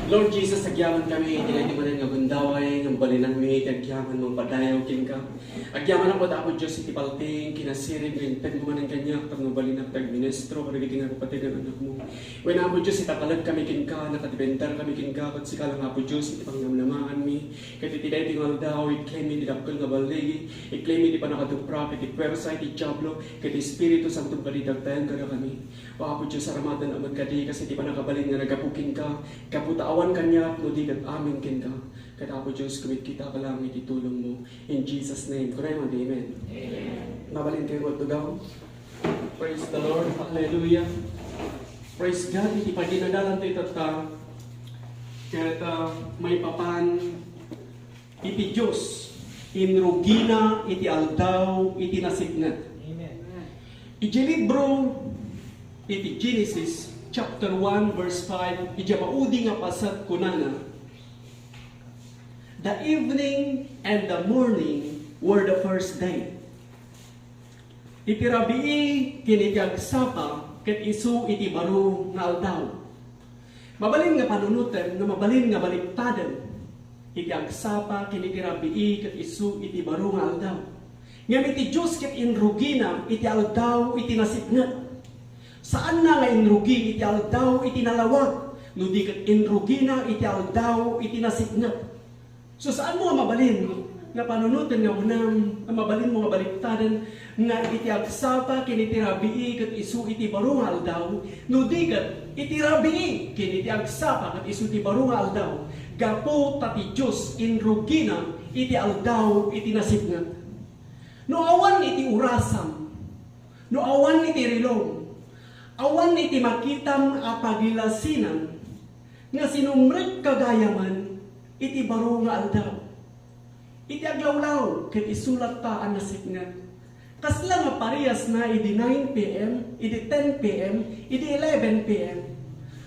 Lord Jesus, agyaman kami, tinay-timanan nga bundaway, ng balinan mi, agyaman mong padayaw, king ka. Agyaman ako ako, Diyos, itipalting, kinasirig, rinten mo man ang ganyak, pag mabalinap, tag-ministro, panagiting ako pati ng anak mo. When ako, Diyos, itapalag kami, king ka, nakatibentar kami, king ka, kat sikalang ako, Diyos, itipangnamaan mi, kat itiday-tingal daw, i-claim mi, didapkal nga baligi, i-claim mi, di pa nakatuprak, iti-pwersa, iti-jablo, kat Espiritu Santo balidagtayan ka na kami. O ako, Diyos, saramatan amad kadi, kasi di pa nakabalin nga nagapukin ka, kaputaan kanya, no di kat amin kin ka. Kaya ako, Diyos, kumit kita ka lang, ititulong mo. In Jesus' name. Kunay mo, amen. Amen. Mabalin kayo to daw. Praise the Lord. Hallelujah. Praise God. Ipagdinadalan tayo tata. Kaya may papan iti Diyos. Inrugina, iti aldaw, iti nasignat. Amen. Iti libro, iti Genesis, chapter 1, verse 5, iti maudi nga pasat kunana, the evening and the morning were the first day. Iti rabii, kinitiagsapa, ket isu iti baro nga aldaw. Mabalin nga panunutan, nga mabalin nga baliktadan, iti agsapa, kiniti rabii, ket isu iti baro nga aldaw. Ngam iti Diyos ket inrugina, iti aldaw, iti nasignat. Saan na nga inrugi, iti aldaw, iti nalawag. No di ket inrugina, iti aldaw, iti nasignat. So saan mo nga mabalin? Nga panunutan nga unang, nga mabalin mo nga baliktadan, nga iti agsapa, kiniti rabii, ket isu iti baro nga aldaw. No di ket iti rabii, kiniti agsapa, ket isu iti baro nga aldaw. Gapo tati Diyos inrugina, iti aldaw, iti nasignat. No awan iti urasam, no awan iti rilong, awan iti makitam a pagilasinan, nga sinumrek kagayaman, iti baro nga aldaw. Iti aglawlaw, ket isulat ta ang nasignat. Kasla nga parehas na iti 9 p.m., iti 10 p.m., iti 11 p.m.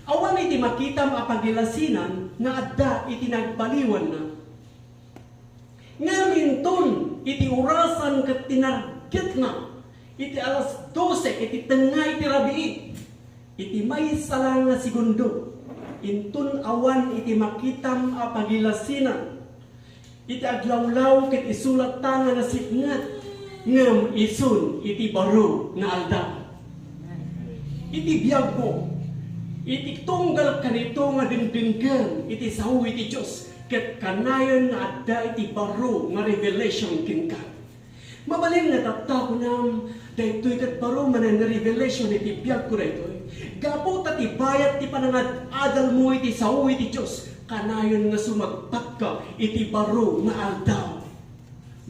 Awan iti makitam a pagilasinan, nga adda iti nagbaliwan na. Ngamin ton, iti urasan ket tinarget na, iti alas 12, iti tengay iti rabii, iti may salang nga segundo, intun awan iti makitam a pagilasinan, iti aglawlaw ket isulat ta nga nasignat, ngem isun iti baro nga aldaw. Iti biyag mo, iti tunggal kanito nga dingdinggan, iti sahu iti Diyos, ket kanayon nga adda iti baro nga revelation kin ka. Mabalin nga tatta ko nam, daytoy ket baro man nga revelation iti biyag ko daytoy. Gapo ta ti bayat ti panangad adal mo iti sahu iti Diyos, kanayon nga sumagpat ka iti baro nga aldaw.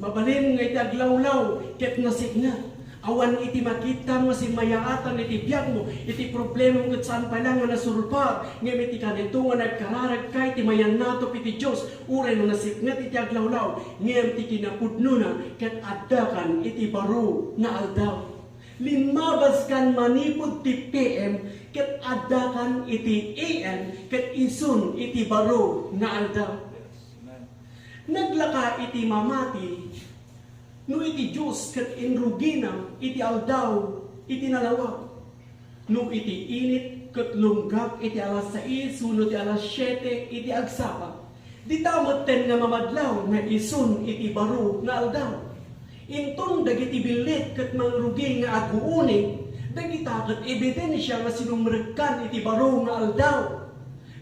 Mabalin nga iti aglawlaw ket nasignat. Awan iti makita mo si mayaatan iti biyag mo, iti problema mo ket saan pa lang nga nasurpa, ngem iti kanito nga nagkararag ka iti mayanatop iti Diyos, uray no nasignat iti aglawlaw, ngem ti kinapudno na ket addakan iti baro nga aldaw. Limabas kan manipod ti PM, ket addakan iti AM, ket isun iti baro nga aldaw. Naglaka iti mamati, no iti Diyos ket inrugina, iti aldaw, iti nalawag. No iti init ket lunggak, iti alas 6, suno iti alas 7, iti agsapa. Di tamotten nga mamadlaw, nga isun iti baro nga aldaw. Inton dagiti bilit ket mangrugi nga aguuni, dagita ket ebidensya nga sinumrekkan iti baro nga aldaw.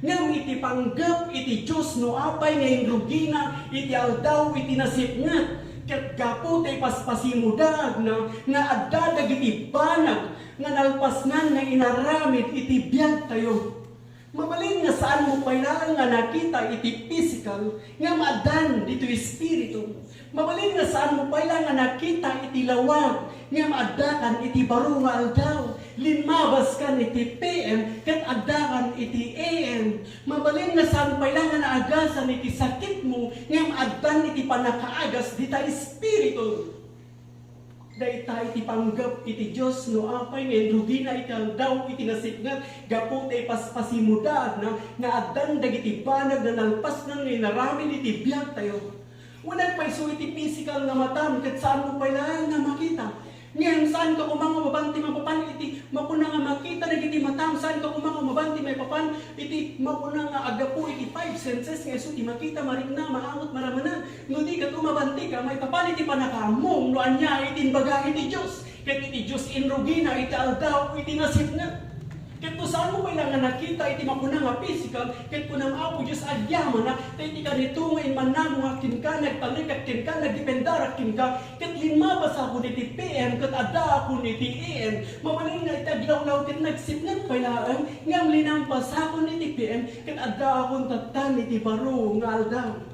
Ngam iti panggap iti Diyos no apay nga inrugina, iti aldaw, iti nasipngat, ket gapo tay paspasimudag na nga adda dagiti banag nga nalpasnan nga inaramid iti biyag tayo. Mabalin nga saan mo kailangan nga nakita iti physical nga maadan dito espiritu. Mabalin nga saan mo kailangan nga nakita iti lawag nga maadakan iti baro nga aldaw. Limabas kan iti PM ket addakan iti AM. Mabalin nga saan kailangan na agasan iti sakit mo nga maadan iti panakaagas dita espiritu. Dayta iti panggap iti Diyos no apay nga inrugina iti aldaw iti nasignat gapo tay paspasimudag na nga addan dagiti banag na nalpas nang inaramid iti biyag tayo. Unang paiso iti physical nga matam ket saan mo kailangan nga makita. Ngayon, saan ka kumanga mabanti mapapan, iti mapuna nga makita na iti matam, saan ka kumanga mabanti may papan, iti mapuna nga agapu, iti 5 senses, nga so, iti makita marigna, maangot maramanan, no di ka tumabanti ka, may papan, iti panakamong, no anya, iti baga, iti Diyos, ket iti Diyos inrugina, iti aldaw, iti nasip na. Ket to saan mo kailangan nakita iti mapuna nga physical, ket kunang Apo Diyos agyaman na, iti ka nito ngayon manamo nga kinka, nagtalik kinka, nagdipendar kinka, ket limabas ako niti PM, ket ada ako niti AM, mamaling nga itaglawlaw ket nagsipnat pailaan, ngam linampas ako niti PM, ket ada akong tatan niti baro nga aldaw.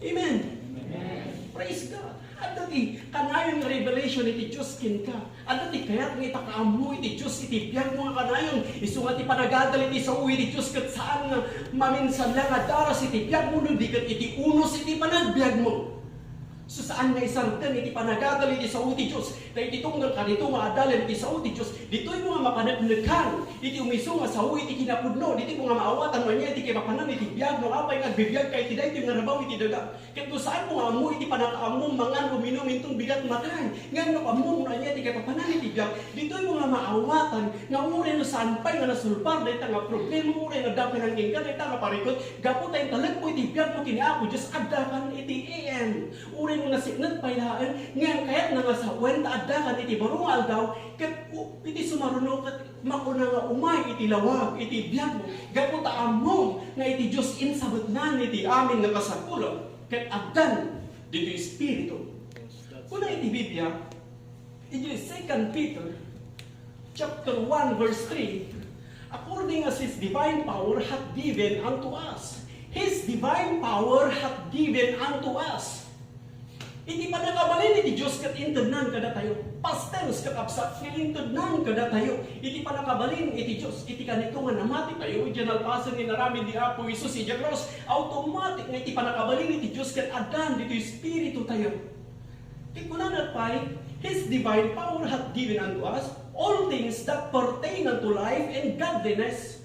Amen. Praise God. At dati, kanayon revelation iti Diyos kinka. At dati, kaya't nga itakaamu iti Diyos, iti biyag mo nga kanayon. Isungat ipanagadalit iti sa uwi iti Diyos, kat saan nga maminsan lang at daras iti biyag mo, nundi kat iti unos iti panagbiag mo. So saan nga isang ten iti panagadalit iti sa uwi iti Diyos, na iti tunggal ka dito nga adalit iti sa uwi iti Diyos, dito'y mga mapanagnagan, iti umiso nga sa uwi iti kinapudno, dito mga maawatan man niya, iti kipapanan iti biyag, no apay nga bibiyag ka iti dahito yung narabaw iti daga. Kaya saan mo nga amu iti panakaamong mangan uminom itong bigat matay, nga no among na niya iti kipapanan iti biyag, dito'y mga maawatan, nga uri no saan pa'y nga nasulpar, dahita nga problema uri nga dapat ng ingka, dahita nga parikot, gapo tayong talag po iti biyag mo kiniapo, Diyos adakan iti AM, uri no nasiknat pailaan, nga kaya't nga sa wenta adakan iti barungal daw, kat iti sumaruno kat makuna nga umay iti lawag, iti biyag mo, gapo taamong nga iti Diyos insabot na iti amin nga kasapulo, kat agdan dito Espiritu. Kuna iti Biblia, iti 2 Peter chapter 1 verse 3, according as His divine power hath given unto us. His divine power hath given unto us. Iti panakabalin iti Diyos kat intednan kada tayo. Past tense kat absat nga intednan kada tayo. Iti panakabalin iti Diyos. Iti kanito nga namati tayo. Diyan alpasan ni narami di Apo Isus iti cross. Automatic nga iti panakabalin iti Diyos kat adan dito Espiritu tayo. Ikunan at pay, His divine power hath given unto us all things that pertain unto life and godliness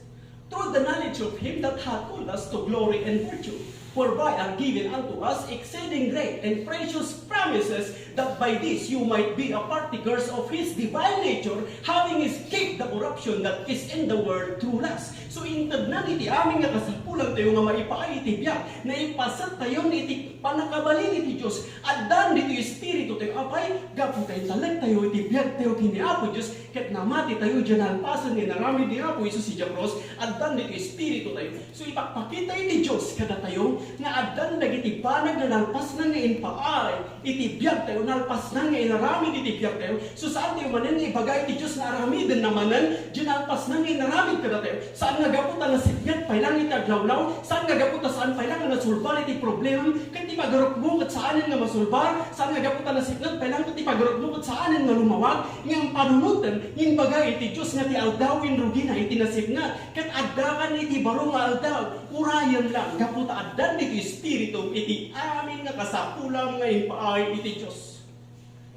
through the knowledge of Him that hath called us to glory and virtue, whereby are given unto us exceeding great and precious promises, that by this you might be a partakers of His divine nature, having escaped the corruption that is in the world through lust. So intagnan iti aming nga kasapulan tayo nga maipaay iti biyag, na ipasat tayo iti panakabalin iti Diyos, at dan dito Espiritu tayo apay, gapo tayo talag tayo iti biyag tayo kiniapo Diyos, ket namati tayo dyan alpasan ni narami di Apo Isus iti cross, at dan dito Espiritu tayo. So ipakpakita iti Diyos kada tayo, nga adan dagiti banag na nalpas na nga inpaay, iti biyag tayo, nalpas na nga inaramid iti biyag tayo. So saan tayo manan ibagay iti Diyos na aramidin namanan, dyan nalpas na nga inaramid kada tayo. Saan nga gaputa na sigyat, pailang iti aglawlaw, saan nga gaputa saan pailang nga nasulbar iti problem, kati pagarok mo kat saanin nga masulbar, saan nga gaputa na sigyat, pailang kati pagarok mo kat saanin nga lumawag, nga panunutan, yung bagay iti Diyos nga ti aldawin rugina, iti nasip nga, kat adakan iti baro nga aldaw, urayan lang, gaputa adan iti Espiritu, iti amin nga kasapulang nga ipaay iti Diyos.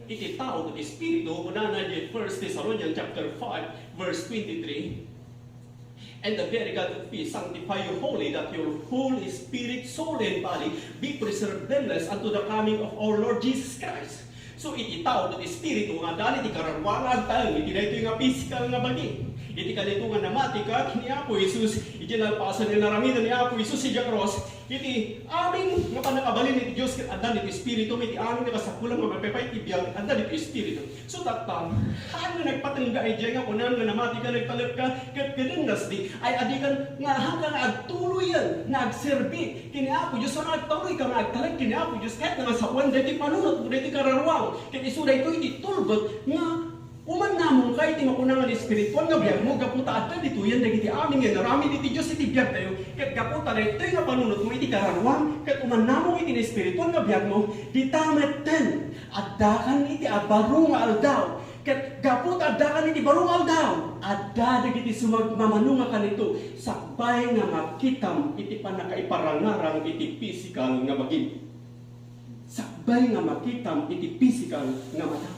Iti tao iti Espiritu, una na di 1 Thessalonians chapter 5, verse 23, and the very God of peace sanctify you wholly, that your whole spirit, soul, and body be preserved blameless unto the coming of our Lord Jesus Christ. So iti tao iti Espiritu nga dali iti karanwangan tayo, iti dito nga physical nga bagi. Iti kanito nga namati ka, ni Apo Isus, iti nalpasan ni naramidan ni Apo Isus si cross, iti aming nga panakabalin iti Diyos, adan iti Espiritu, iti aming nga kasapulang nga mapapay iti biyag, adan iti Espiritu. So tatam, haan nga nagpatangga ay dyan nga kunan nga namati ka, nagtalap ka, kat ganungas di, ay adikan nga hanggang agtuloy yan, nga agserbi, kini Apo Diyos, nga agtuloy ka, nga agtalap, kini Apo Diyos, kahit nga sawan, dati panunot, dati kararuang, kaya isuday ito iti tulbot, nga uman namong kay ti makunangan espiritual nga biyag mo, gaputa adda dito yan dagiti amin nga narami iti Diyos iti biyag tayo, ket gaputa na ito nga panunot mo iti karanwang, ket uman namong iti espiritual nga biyag mo, ditamet ten, addakan iti abaro nga aldaw, ket gaputa addakan iti baro nga aldaw, adda dagiti sumagmamano nga kanito, sakbay nga makitam iti panakaiparangarang iti physical nga bagin. Sakbay nga makitam iti physical nga matam.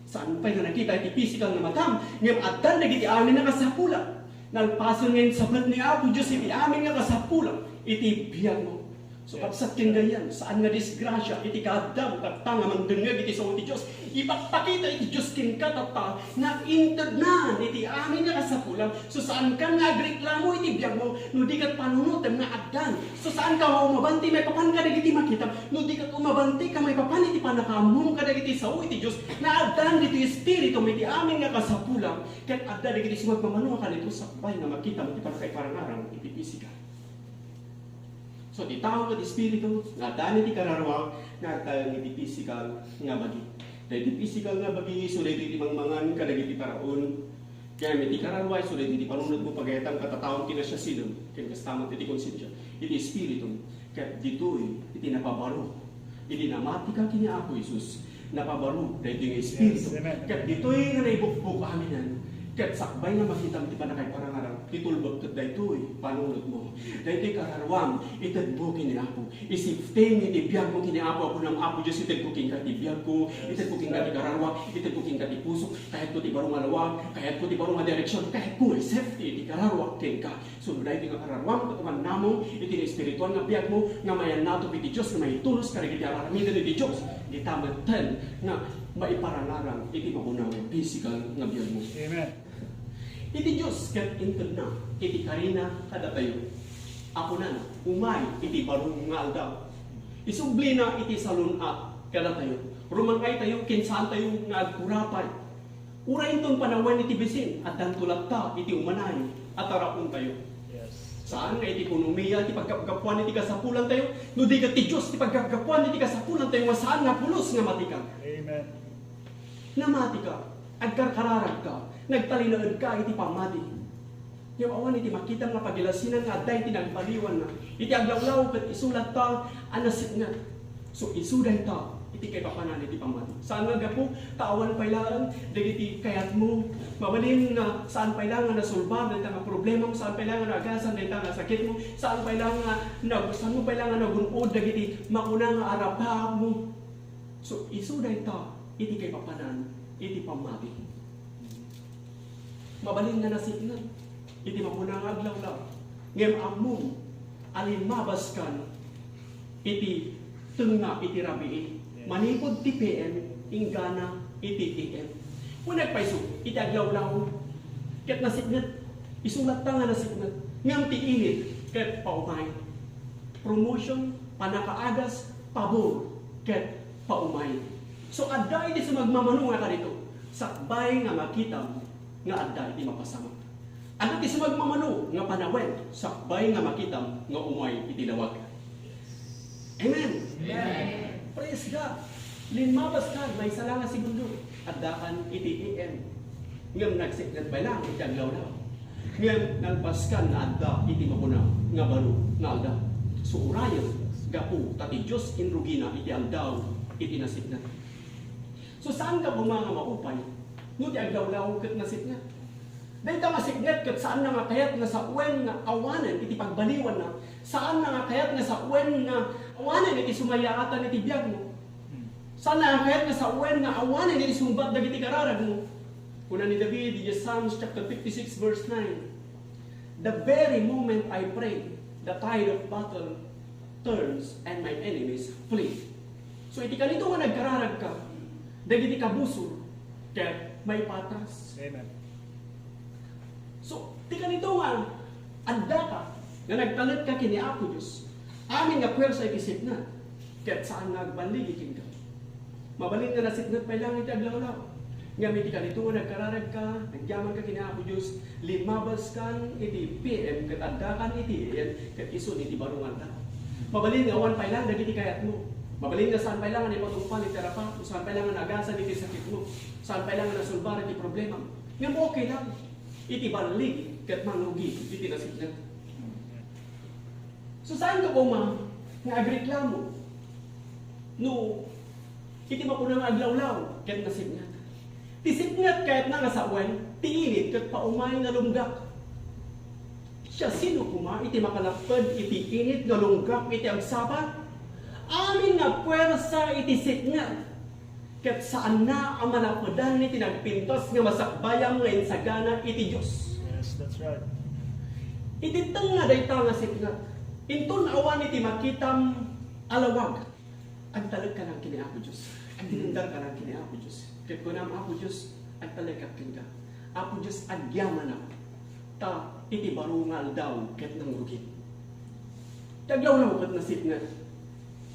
Saan pa nga nakita iti physical nga matam, ngayong adan na iti amin nga kasapula. Nalpason ngayon sabat ni Apo Diyos iti amin nga kasapula, iti biyag mo. So kapsat ganyan, saan nga disgrasya, iti kaadam, katanga mandengag iti sa ti Diyos, ipakpakita iti Diyos kin katata, na intagnan iti amin nga kasapulam, so saan ka nga agreklamo iti biyag mo, no di kat panunutem nga agdan, so saan ka umabanti, may papan ka dagiti makita, no di kat umabanti ka may papan iti panakamum ka dagiti sao iti Diyos, na agdan dito espiritu, iti amin nga kasapulam, kat agdan dagiti sumagmamano ka dito sakbay na makita mo iti panakay parangarang iti pisika. So, di tao kat espiritu, nga dani ti kararwag, nga tayo iti physical nga bagi. Dahil ti physical nga bagi, sulit iti mangmangan, kadagiti paraon. Kaya may ti kararwag, sulit iti panunod mo pagayatang katataon kinasya silong, kaya kastamot iti konsensya. Iti espiritu, kaya dito'y iti napabaro. Iti namati ka kini ako, Isus, napabaro, dahil iti espiritu. Kaya dito'y nga naibukbuk aminan. Kat sakbay na makita mo ti panakay parangarang, titulbog kat daytoy, panunod mo. Daytoy kararwam, itad mo kini ako. Isipteng iti biyag mo kini ako ng apo Diyos, itad ko king kati biyag ko, itad ko king kati kararwam, itad ko king kati puso, kahit ko ti barong alawag, kahit ko ti barong direksyon, kahit ko safety, iti kararwam king ka. So, daytoy nga kararwam, katuman namo, iti espiritual nga biyag mo, nga mayan nato iti Diyos, nga may tulos, karagiti araramidan iti Diyos, itamatan na maiparangarang iti maunang physical nga biyag mo. Amen. Iti Diyos kat intod na, iti karina kada tayo. Ako na, umay, iti barong nga aldaw. Isubli na iti salunat kada tayo. Rumangay tayo, kinsan tayo nga agkurapay. Urayin tong panawan iti bisin, at dantulat ta, iti umanay, at arapon tayo. Yes. Saan nga iti ekonomiya, iti pagkapuan iti kasapulan tayo, no di ka ti Diyos, iti pagkapuan iti kasapulan tayo, masaan nga pulos nga matika. Amen. Namati ka, agkarkararag ka, nagtalinood ka, iti pamati. Yung awan iti makita nga pagilasinan nga day tinagpaliwan na. Iti aglawlaw kat isulat ta, anasit nga. So isuday ta, iti kay papanan iti pamati. Saan nga gapo, taawan pailangan, dagiti kayat mo, mabalin nga saan pailangan na sulbab, dahil nga problema mo, saan pailangan na agasan, dahil nga sakit mo, saan mo pailangan na gunod, dagiti makuna nga arapa mo. So isuday ta, iti kay papanan, iti pamati. Mabalin nga nasignan, iti makuna nga aglawlaw. Ngem among, alimabas kan, iti tunga iti rabii. Manipod ti PM, ingana iti AM. Kung nagpaiso, iti aglawlaw, ket nasignat, isulat ta nga nasignat. Ngem ti init, ket paumay. Promotion, panakaagas, pabor, ket paumay. So adda iti sumagmamano nga kadito, sakbay nga makita mo, nga adda iti mapasama. Ano ti sumagmamano nga panawen, sakbay nga makita mo, nga umay iti lawag. Amen. Amen. Praise God. Linmabas ka, may sala nga segundo. Addaan iti AM. Ngam nagsiklat ba lang, iti aglawlaw. Ngam nagpaskan na adda iti makuna, nga baro, nga alda. So urayan, gapu, tati Diyos inrugina, iti aldaw, iti nasiklat. So saan ka mga maupay? No di aglawlaw kat nasiklat. Dahil ka masiklat kat saan na nga kayat nga sa uwen nga awanan, iti pagbaliwan na, saan na nga kayat nga sa uwen nga awanan, iti sumayaatan iti biyag mo. Saan na nga kayat nga sa uwen nga awanan, iti sumbat dagiti kararag mo. Kuna ni David, in Psalms chapter 56 verse 9, the very moment I pray, the tide of battle turns and my enemies flee. So iti kanito nga nagkararag ka, dagiti kabusor, kaya may patras. Amen. So, ti kanito nga, anda ka, nga nagtalat ka kini Apo Diyos, amin nga pwersa ikisip na, kaya saan nagbanligikin ka. Mabalin nga nasipnat pa lang iti aglawlaw. Nga may ti kanito nga nagkararag ka, nagyaman ka kini Apo Diyos, limabas kan iti PM, kat adda kan iti AM, kat isun iti barungan ka. Mabalin nga awan pa lang, dagiti kayat mo. Mabalin nga saan kailangan ipatungpan iti terapat, saan kailangan agasan iti sakit mo, saan kailangan nasulbar iti problema mo. Nga mo okay lang, iti balig, kat manugi, iti nasiklat. So saan ka po nga agreklamo? No, iti mapunang aglawlaw, kat nasiklat. Tisiklat kahit na nga sa uwan, tiinit kat paumay na lunggak. Siya sino kuma, iti makalapad, iti init nga lunggak, iti agsapat, amin nga puwersa iti sikngat. Kat saan na ang malapadan iti nagpintos nga masakbayang nga insagana iti Diyos. Yes, that's right. Iti nga dayta nga sikngat. Inton awan iti makitam alawag. Ang talag ka ng kini Apo Diyos. Ang tinundang ka ng kini Apo Diyos. Kaya ko naman Apo Diyos, ang talag ka kinda. Apo Diyos, agyaman na. Ta, iti barungal daw, ket ng rugin. Taglaw na upat na sitngat.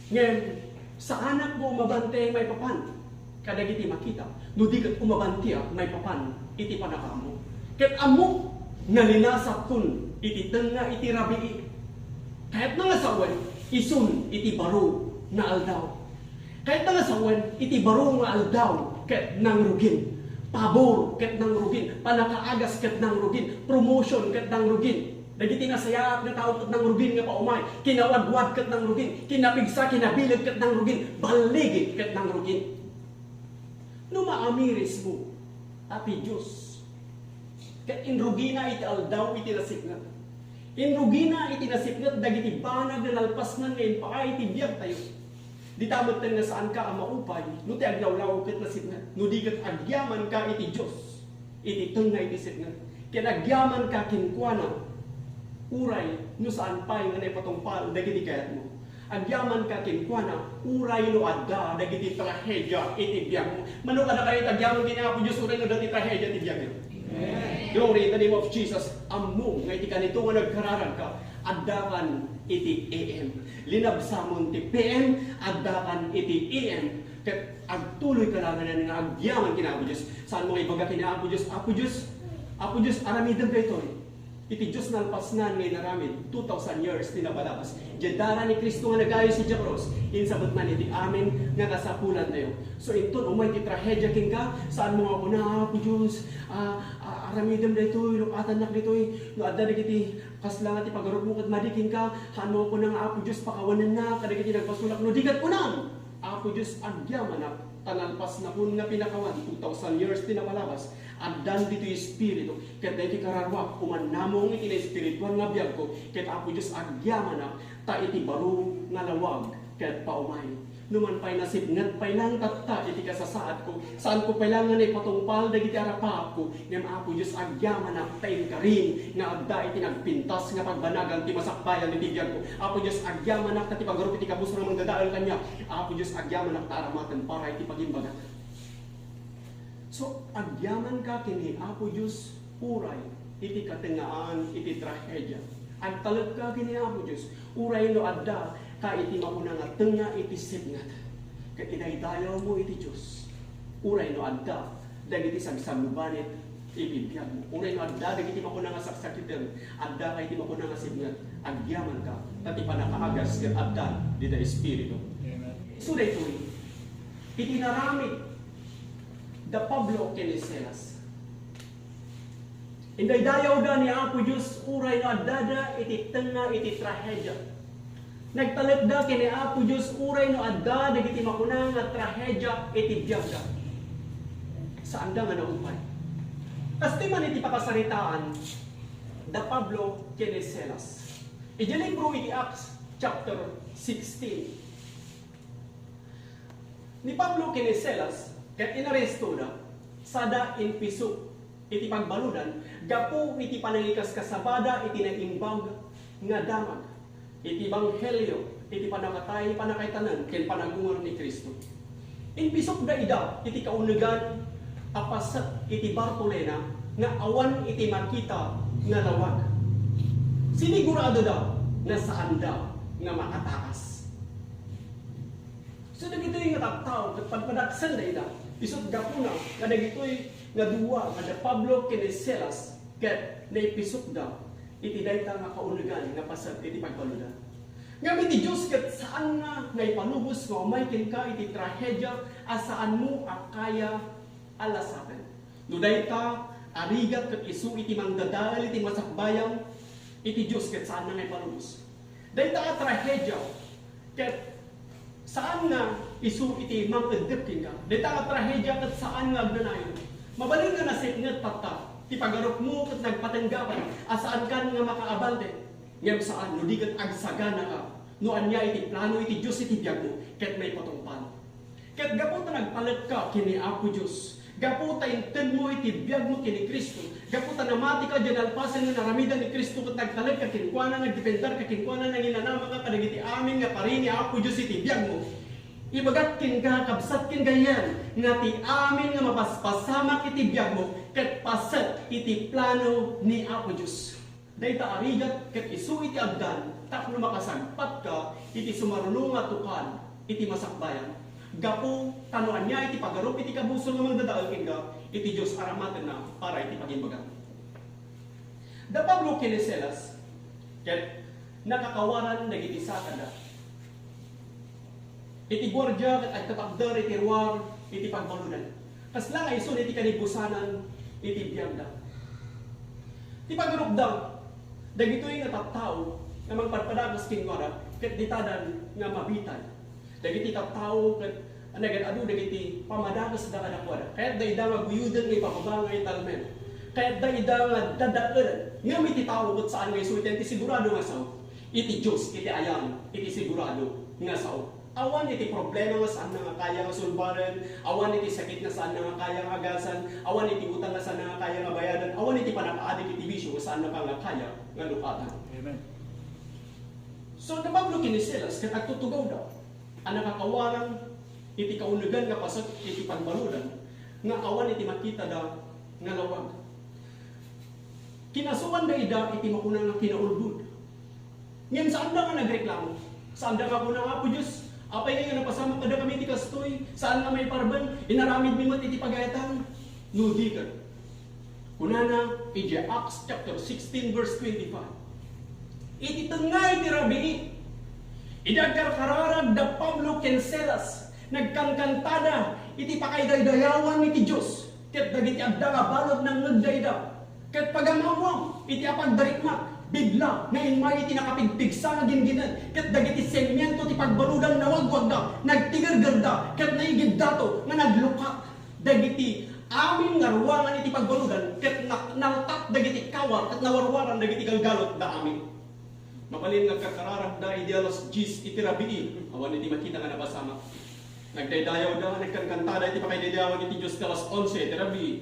Ngayon, sa anak mo umabante may papan. Kadag iti makita. Nudi kat umabante may papan, iti panakamo. Ket amo, nalinasap kun, iti tenga, iti rabii. Kahit nga sawan, isun iti baro na aldaw. Kahit nga sawan, iti baro nga aldaw ket nang rugin. Pabor ket nang rugin. Panakaagas ket nang rugin. Promotion ket nang rugin. Dagiti nasayap na tao ket nang rugin nga paumay. Kinawadwad ket nang rugin. Kinapigsa, kinabilag ket nang rugin. Baligid ket nang rugin. No maamiris mo, Api Diyos. Ket inrugina iti aldaw iti nasiknat. Inrugina iti nasiknat dagiti banag na nalpasnan ngayon pa iti biyag tayo. Di tamad tayo na saan ka ang maupay, no ti aglawlaw ket nasiknat, no di kat agyaman ka iti Diyos, iti tengna iti siknat. Ket agyaman ka kinkwana, uray no saan pay nga naipatungpal dagiti kayat mo. Agyaman ka kinkwana, uray no adda dagiti trahedya iti biyag mo. Mano ka na kayo agyaman kini Apo Diyos, uray no dagiti trahedya iti biyag mo. Glory in the name of Jesus. Ammo nga iti kanito nga nagkararan ka, addakan iti AM. Linabsamon ti PM, addakan iti AM. Ket agtuloy ka lang nga agyaman kina Apo Diyos. Saan mo ibaga kina Apo Diyos? Apo Diyos, aramidem daytoy. Iti Diyos nalpasnan ngay naramid 2,000 years tinabalabas. Jedara ni Kristo nga nagayo si Jacros. Insabot man iti amin nga kasapulan tayo. So ito, umay ti trahedya king ka. Saan mo nga po na, Apo Diyos, aramidem daytoy, no atanak daytoy, no adda dagiti kaslangat ti pagarup mo ket madiking ka. Saan mo po nang Apo Diyos pakawanan na kadagiti nagpasulak no digat ko nang. Apo Diyos agyaman na tanalpas na kun nga pinakawan 2,000 years tinabalabas. Addan dito yung Espiritu. Ket iti kararwak, kumanamong iti na espiritual nga biyag ko. Ket Apo Diyos agyaman na, ta iti baro nga lawag, ket paumay. Numan pa'y nasibngat pa'y lang tatta iti kasasaad ko. Saan ko pailangan ay patungpal dagiti arapap ko. Ngam Apo Diyos agyaman na, tayin ka rin, nga agda iti nagpintas nga pagbanagan ti masakbayan iti biyag ko. Apo Diyos agyaman na, tati pagarup iti kabus na magdadaal kanya. Apo Diyos agyaman na, taramatan para iti pagimbagat. So, agyaman ka kini Apo Diyos, uray, iti katengaan, iti trahedya. Agtalag ka kini Apo Diyos, uray no adda, ka iti mauna nga tenga iti sipngat. Ket inaydayaw mo iti Diyos, uray no adda, dagiti sagsamubanit, ibibiyag mo. Uray no adda, dagiti mauna nga saksakitan, adda ka iti mauna nga sipngat, agyaman ka, tati panakaagas, ket adda, dita Espiritu. So, dito, iti naramid, da Pablo Keniselas. Inday dayaw da ni Apo Diyos, uray no adada, iti tenga, iti trahedya. Nagtalit da kini Apo Diyos, uray no adda, dagiti makunang nga trahedya, iti biyagda. Saan da nga naupay? Kasti man iti pakasaritaan, da Pablo Keniselas. Iti libro iti Acts chapter 16. Ni Pablo Keniselas, ket inaresto na, sada in piso, iti pagbaludan, gapu iti panangikas kasabada, iti naimbag nga damag, iti banghelyo, iti panakatay, panakaytanan, ken panagungar ni Kristo. In pisok da ida, iti kaunegan, apasat iti Bartolena, nga awan iti makita nga lawag. Sinigurado daw, na saan daw, nga makataas. So dagitoy nga taktao, ket pagpadaksan da ida, isot gapuna, nga dagitoy nga duwa, nga da Pablo Keniselas, ket naipisok da, iti dayta nga kaunegan, nga pasat iti pagbaludan. Nga iti Diyos, ket saan nga naipanubos, nga umaykin ka, iti trahedya, asaan mo akaya alasaten. No dayta, arigat ket isu iti mangdadal, iti masakbayang, iti Diyos, ket saan nga naipanubos. Dayta trahedya, ket saan nga isu iti mangedep ka? Dita nga trahedya ket saan nga agnanayon. Mabalin nga nasipnget patta, ti pagarup mo ket nagpatenggapan, asaan kan nga makaabalde. Ngem saan no diket agsagana ka, no anya iti plano iti Dios iti biyag mo, ket may patungpal. Ket gapon ta nagpalet ka kini Apo Dios, Gaputa inten mo iti biyag mo kini Kristo. Gaputa namati ka dyan alpasan nga naramidan ni Kristo kat nagtalag ka kinkwana, nagdependar ka kinkwana, nanginanama ka kadagiti amin nga parini ako Diyos iti biyag mo. Ibagat kin ka, kabsat kin ganyan, nga ti amin nga mapaspasamak iti biyag mo, kat pasat iti plano ni Apo Diyos. Dayta arigat kat isu iti agdan, tapno makasagpat ka, iti sumarunong nga tukan, iti masakbayan. Gapo, tanuan niya iti pagarup, iti kabusol nga magdadaal kin ka, iti Diyos aramaten na para iti pagimbagan. Da Pablo kiniselas, kat nakakawaran nagiti sakada. Iti gwardya kat agtapagdar iti ruwar iti pagbalunan. Kasla nga isun iti kanibusanan iti biyagda. Ti pagarupda, dagitoy nga tattao nga magpadpadagas kingwara ket ditadan nga mabitay. Dagiti tattao ket nagad-adu dagiti pamadagas da kadakwara. Kaya dayda nga guyudan nga ipakabangay talmen. Kaya dayda nga dadaan nga miti tao ket saan nga isun iti sigurado nga sao. Iti Dios iti ayam iti sigurado nga sao. Awan iti problema nga saan nga kaya nga sulbaran, awan iti sakit nga saan nga kaya nga agasan, awan iti utang nga saan nga kaya nga bayadan, awan iti panakaadik iti bisyo nga saan nga kaya nga lupatan. Amen. So Pablo kinisilas ket agtutugaw daw ang nakakawaran iti kaunugan nga pasat iti pagbaludan nga awan iti makita da nga lawag. Kinasuan da ida iti makuna nga kinaulbud. Ngem saan da nga nagreklamo? Saan da nga kuna nga po Diyos? Apay nga napasama kada kami ti kastoy, saan nga may parban, inaramid mi mat iti pagayatan, nudi ka. Unana, iti Acts chapter 16 verse 25. Iti tengay ti rabii, idagkarkararag da Pablo Kenselas, nagkangkantada, iti pakaydaydayawan iti Diyos, ket dagiti agda nga balod ng nagdayda, ket pagamawang, iti apagdarikmat, bigla nga inmay iti nakapigpigsa nga ginginan ket dagiti semyento ti pagbaludan nawagwag da nagtigerger da ket naigid dato nga naglukat dagiti amin nga ruwangan iti pagbaludan ket naltak dagiti kawar ket nawarwaran dagiti galgalot da amin. Mabalin nga kakararag da iti alas 10 iti rabii awan iti makita nga nabasama. Nagdaydayaw da nagkankantada iti pakaydayawan iti Dios alas 11 iti rabii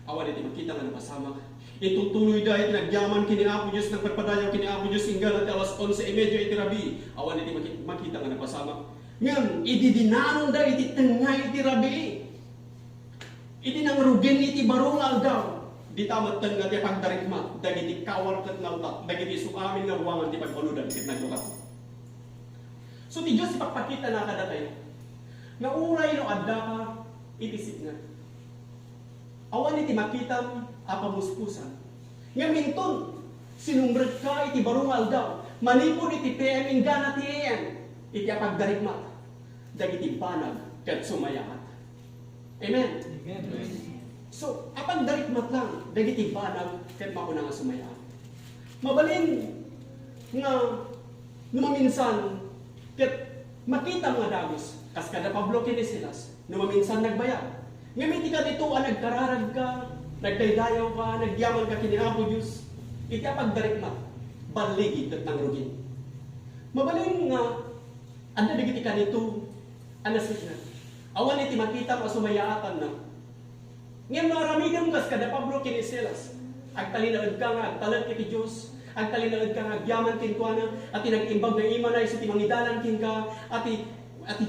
awan iti makita nga nabasama. Itutuloy dahil nagyaman kini Apo Diyos ng pagpadayaw kini Apo Diyos hinggan at alas 11:30 iti rabii. Awan iti makita nga napasama. Ngayon, ididinanon da iti tengay iti rabii. Iti nang rugin iti barong aldaw. Di tamat nga ti pagdarikmat. Dagiti kawar kat naltat. Dagiti suamin nga ruwangan ti pagbaludan kit naglukat. So ti Diyos ipagpakita na kadatay. Nga uray no adda ka itisip nga. Awan iti makitam apamuspusan. Nga minton, sinumbrad ka iti barungal daw. Manipon iti PM ingana ti AM. Iti apagdarigmat. Dagiti banag ket sumayaat. Amen? Amen. So, apagdarigmat lang. Dagiti banag ket makuna nga sumayaat. Mabalin nga numaminsan ket makita nga dagos. Kas kada Pablo kinisilas. Numaminsan nagbayad. Ngayon iti ka dito nagkararag ka, nagdaydayaw ka, nagyaman ka kini Apo Diyos, iti apagdarikmat, baligid at nang rugin. Mabalin nga, anda digiti ka nito, anasit na. Awan iti makita mo sumayaatan na. Ngayon maramigan kas kada Pablo kinisilas, agtalinaad ka nga, agtalag iti Diyos, agtalinaad ka nga, agyaman kin ko na, at tinag-imbag na imanay sa timangidalan kin ka, ati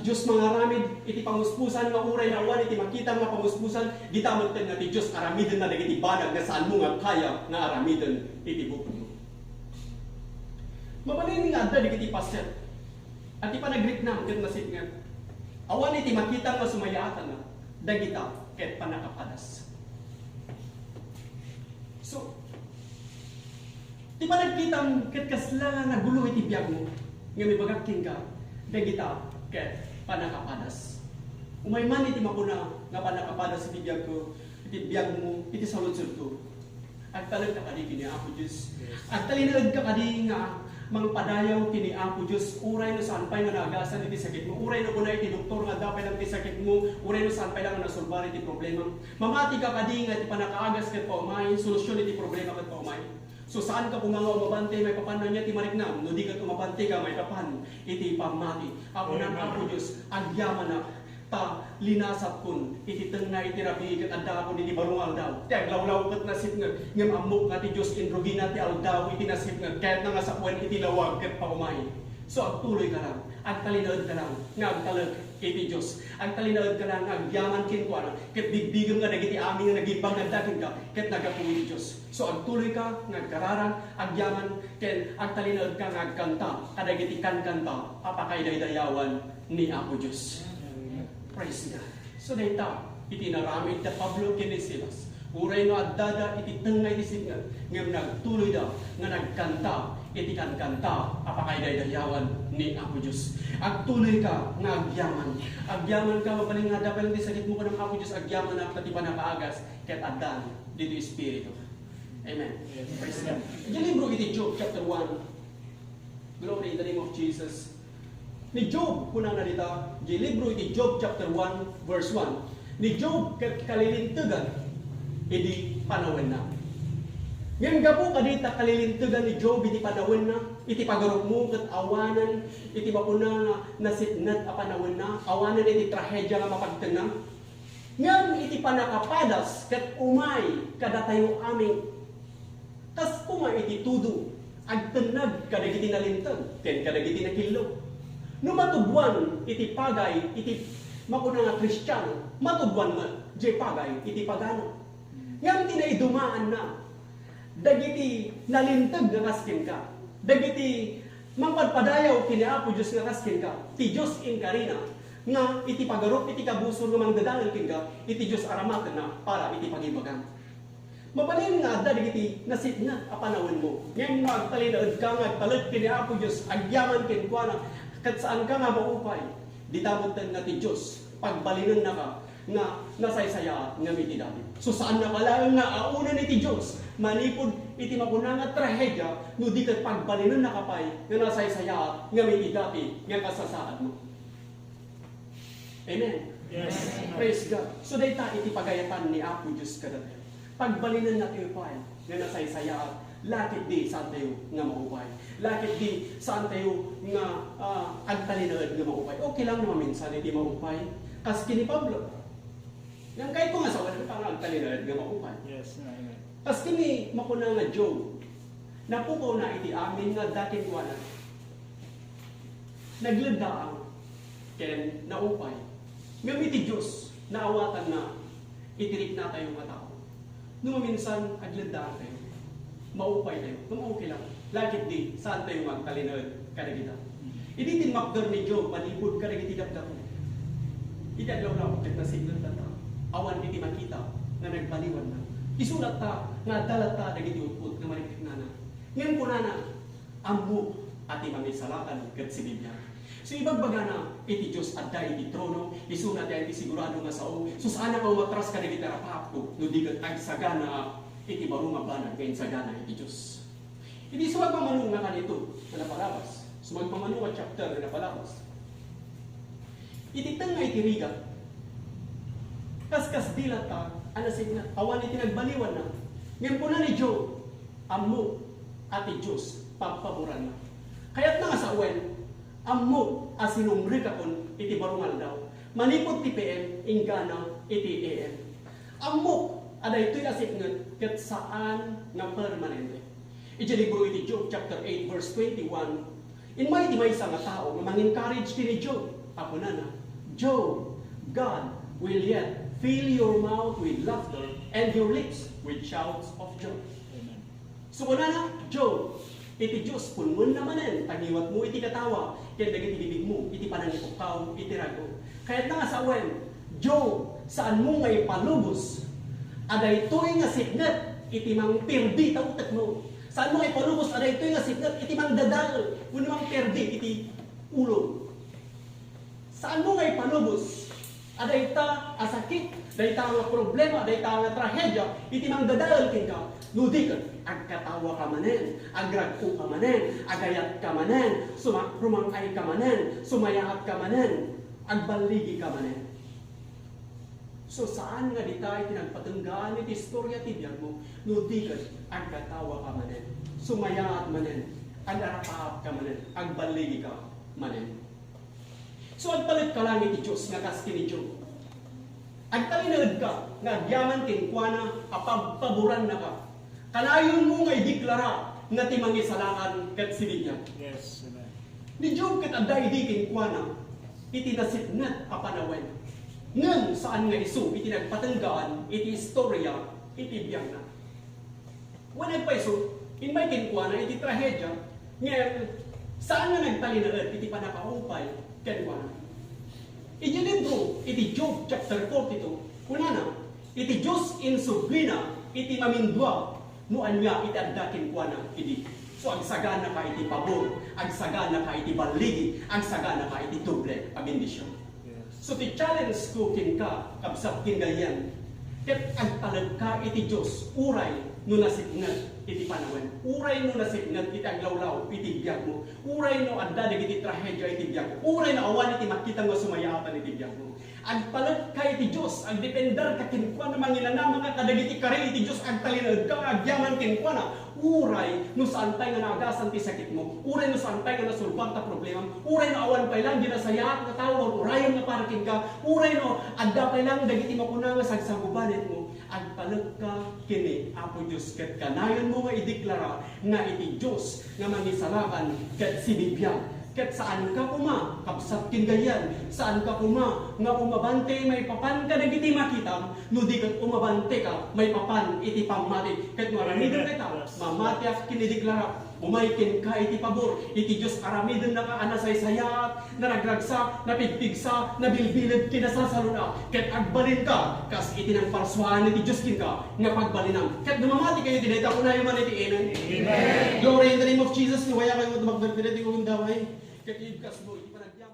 Diyos mga ramid, iti pamuspusan nga uray na awan, iti makita nga pamuspusan, gitamot nga ti Diyos aramiden na dagiti banag na saan mo nga kaya nga aramiden iti bukod mo. Mabalin nga adda digiti paset, at ipanagritnam ket nasit nga, awan iti makita nga sumayaatan na, dagita ket panakapadas. So, ti panagkitam ket kasla nga gulo iti biyag mo, nga may bagakking ka, dagita ket panakapadas. Umay man iti makuna nga panakapadas iti biyag ko, iti biyag mo, iti saludsod ko. Agtalag ka kadi kini Apo Diyos. Agtalinag ka kadi nga mangpadayaw kini Apo Diyos. Uray no saan pay nga nagasan iti sakit mo. Uray no kuna iti doktor nga dapay lang iti sakit mo. Uray no saan pay lang nga nasolbar iti problema. Mamati ka kadi nga iti panakaagas ket paumay, solusyon iti problema ket paumay. So saan ka pumangaw mabante, may papan na niya ti mariknam, no di ka tumabante ka, may papan, iti pamati. Ako na Apo Diyos, agyaman na, ta linasap kun iti tengay iti rabi ket adda ko iti barong aldaw ti aglawlaw ket nasip ngem amok nga ti Dios indrogina ti aldaw iti nasip ket nga sapuen iti lawag ket paumay. So agtuloy ka lang, agtalinaod ka lang nga agtalag iti Dios. Agtalinaod ka lang nga agyaman ken kuana ket bigbigem nga dagiti amin nga nagibang nagdakin ka ket nagapuwi ti Dios. So agtuloy ka nga agkararan, agyaman ken agtalinaod ka nga agkanta kadagiti kankanta apakay daydayawan ni Apo Dios. Praise God. So dayta iti naramid da Pablo ken Silas. Uray no addada iti tengay ti singa ngem nagtuloy da nga nagkanta iti kankanta apakay daydayawan ni Apo Dios. Agtuloy ka nga agyaman. Agyaman ka mabaling nga dapel ti sakit mo kanang Apo Dios agyaman na pati panapaagas ket addan dito espiritu. Amen. Yes. Praise God. Yung libro iti Job chapter 1. Glory in the name of Jesus. Ni Job kunang narita, di libro iti Job chapter 1 verse 1. Ni Job kalilintugan iti panawin na. Ngayon gapo kadita kalilintugan ni Job iti panawin na, iti pagarok mo ket awanan iti mapuna nasitnat a panawin na, awanan iti trahedya nga mapagtenga. Ngem iti panakapadas ket umay kadatayo aming tas umay iti tudo agtenag kadagiti nalintag ken kadagiti nakillo. No matudwan iti pagay iti makuna nga Kristiyano, matudwan nga jay pagay iti pagano. Ngam tinaidumaan na dagiti nalintag nga kaskin ka, dagiti mangpadpadayaw kini Apo Dios nga kaskin ka, ti Dios inkarina nga iti pagarop iti kabusor nga mangdadangel ken ka, iti Dios aramaten na para iti pagibagan. Mabalin nga adda dagiti nasitnat a panawin mo. Ngem magtalinaod ka nga agtalad kini Apo Dios agyaman ken kuana ket saan ka nga maupay, ditamoten nga ti Dios pagbalinan na ka nga nasaysaya nga miti dati. So saan na kalaang nga aunan iti Dios manipod iti mapuna nga trahedya no di ket pagbalinan na kapay nga nasaysaya nga miti dati nga kasasaad mo. Amen. Yes. Praise God. So dayta iti pagayatan ni Apo Dios kadati. Pagbalinan na ti upay nga nasaysaya lakit di saan tayo nga maupay. Lakit di saan tayo nga agtalinaod nga maupay. Okay lang naman minsan iti maupay. Kas kini Pablo. Yang kahit kung asawa na parang agtalinaod nga maupay. Yes. Kas kini makuna nga Job. Napukaw na iti amin nga dating kuwana. Naglandaang ken naupay. Ngam iti Diyos naawatan na itirik na tayo nga tao. Nung minsan aglandaang tayo. Maupay tayo. Kung okay lang. Lakit di, saan tayo magtalinood kadagita. Iti tinmakdor ni Job, manipod kadagiti dapdako. Iti aglaw-law, ket nasiglan ta. Awan iti makita, nga nagbaliwan na. Isulat ta, nga dalat ta, dagiti utput, nga marikik na na. Ngayon po na ambo, ati mamisalatan, ket si Biblia. So ibagbaga na, iti Diyos adda iti trono, isunat ya iti sigurado nga sao, so saan na matras kadagiti rapap ko, no di ket agsagana, iti baro nga banag, ngayon sagana iti Diyos. Hindi sumagpamanong nga kanito na napalabas. Sumagpamanong at chapter na napalabas. Ititang nga itiriga. Kaskas dilat ta, anasig na, awan iti nagbaliwan na. Ngayon po na ni Job, ammo ati Diyos, pagpaboran na. Kaya't na nga sa uwen, ammo asinumri kakon iti barungal daw. Manipot ti PM, ingana iti AM. Ammo, ada ito'y asikngan, ket saan nga permanente. Iti libro iti Job chapter 8 verse 21. In may maysa nga tao nga mang-encourage kini Job. Apo na, Job, God will yet fill your mouth with laughter and your lips with shouts of joy. Amen. So na, Job, iti Diyos punmun namanen, tagiwat mo iti katawa, kaya dagiti bibig mo, iti panangipukaw, iti rago. Kaya't na nga sa awen, Job, saan mo ngay palubos, aday to'y nga signat, iti mang perdi ta utak mo. Saan mo ngay palubos, aday to'y nga signat, iti mang dadal, kung mang perdi, iti ulo. Saan mo ngay palubos, aday ta asakit, aday ta nga problema, aday ta nga trahedya, iti mang dadal kin ka, nudi ka, agkatawa ka manen, agragko ka manen, agayat ka manen, rumangay ka manen, sumayaat ka manen, agbaligi ka manen. So saan nga dita itinagpatunggaan iti istorya ti biyag mo, nudi ka, agkatawa ka manen, sumayaat manen, agarapaap ka manen, agbaligi ka manen. So agpalit ka lang iti Diyos nga kas kini Job. Agtalinagad ka, nga agyaman kinkwana, apagpaboran na ka. Kanayon mo nga ideklara, nga timangi salakan kat sinigya. Yes, amen. Ni Job kat aday di kinkwana, iti nasipnat apanawen. Ngan saan nga isu, iti nagpatanggaan, iti istorya, iti biyang na. Wanag pa isu, in may kinkwana, iti trahedya, ngayon, saan nga nagtalinagad, iti panakaupay, kinkwana. Iti libro, iti Job chapter 42, kunana, iti Diyos in sublina, iti mamindwa, nuan nga iti agdakin kuana, iti. So agsagana ka iti pabor, agsagana ka iti baligi, agsagana ka iti doble, pabindisyon. Yes. So ti challenge ko kin ka, kabsat kin ganyan, ket agtalag ka iti Diyos, uray, no nasipnat, iti panawen. Uray no nasipnat, iti aglawlaw, iti biyag mo. Uray no adda iti trahedya, iti biyag mo. Uray no awan, iti makita mo sumayatan, iti biyag mo. Agpalag ka iti Diyos, agdependar ka kinkwa na manginanama ka kadagiti kare iti Diyos, agtalinag ka, agyaman kinkwa na. Uray no saan tayo nga naagasan ti sakit mo. Uray no saan tayo nga nasulbang ta problema. Uray no awan pa lang, di na sayaat na tao, urayan na parating ka. Uray no, adda pa lang, dagiti mo kuna nga sagsagubalit mo. Agpalag ka kini, Apo Diyos, ket kanayon mo nga ideklara nga iti Diyos nga mangisalakan ket sinibiyang. Ket saan ka kuma, kapsat kin ganyan, saan ka kuma, nga umabante may papan ka dagiti makitam, no di ket umabante ka, may papan iti pamati. Ket maramiden kita, mamati ak kinideklara, umaykin ka iti pabor, iti Diyos aramiden na ka anasaysayat, na nagragsak, napigpigsa, nabilbilid kinasasaluna, ket agbalin ka, kas iti nang parswahan iti Diyos kin ka, nga pagbalinang. Ket namamati kayo dineta ko na yung man iti enan. Amen. Glory in the name of Jesus, niwaya kayo magdagdag iti kong daway. Ket ibkas mo, iti panagyan.